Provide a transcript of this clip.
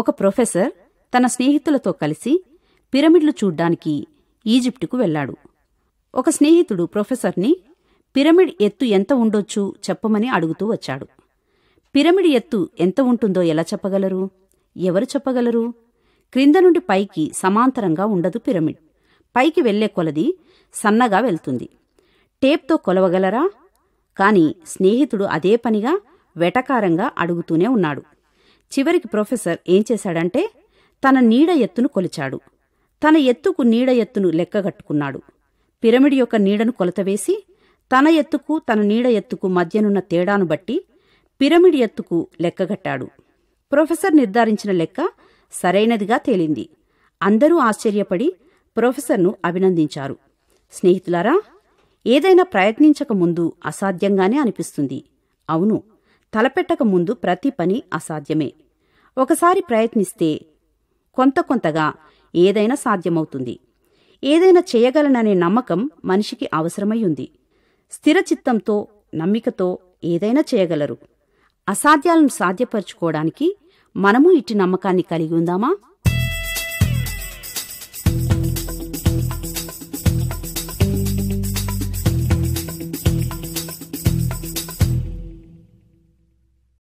ఒక ప్రొఫెసర్ తన స్నేహితులతో కలిసి పిరమిడ్లు చూడ్డానికి ఈజిప్టుకు వెళ్లాడు. ఒక స్నేహితుడు ప్రొఫెసర్ని పిరమిడ్ ఎత్తు ఎంత ఉండొచ్చు చెప్పమని అడుగుతూ వచ్చాడు. పిరమిడ్ ఎత్తు ఎంత ఉంటుందో ఎలా చెప్పగలరు? ఎవరు చెప్పగలరు? క్రింద నుండి పైకి సమాంతరంగా ఉండదు పిరమిడ్. పైకి వెళ్లే కొలది సన్నగా వెళ్తుంది. టేప్తో కొలవగలరా? కాని స్నేహితుడు అదే పనిగా వెటకారంగా అడుగుతూనే ఉన్నాడు. చివరికి ప్రొఫెసర్ ఏం చేశాడంటే తన నీడ ఎత్తును కొలిచాడు. తన ఎత్తుకు నీడ ఎత్తును లెక్కగట్టుకున్నాడు. పిరమిడ్ యొక్క నీడను కొలతవేసి తన ఎత్తుకు తన నీడ ఎత్తుకు మధ్యనున్న తేడాను బట్టి పిరమిడ్ ఎత్తుకు లెక్కగట్టాడు. ప్రొఫెసర్ నిర్ధారించిన లెక్క సరైనదిగా తేలింది. అందరూ ఆశ్చర్యపడి ప్రొఫెసర్ను అభినందించారు. స్నేహితులారా, ఏదైనా ప్రయత్నించక ముందు అసాధ్యంగానే అనిపిస్తుంది. అవును, తలపెట్టక ముందు ప్రతి పని అసాధ్యమే. ఒకసారి ప్రయత్నిస్తే కొంతగా ఏదైనా సాధ్యమవుతుంది. ఏదైనా చేయగలననే నమ్మకం మనిషికి అవసరమై ఉంది. స్థిరచిత్తంతో, నమ్మికతో ఏదైనా చేయగలరు. అసాధ్యాలను సాధ్యపరుచుకోవడానికి మనము ఇట్టి నమ్మకాన్ని కలిగి ఉందామా?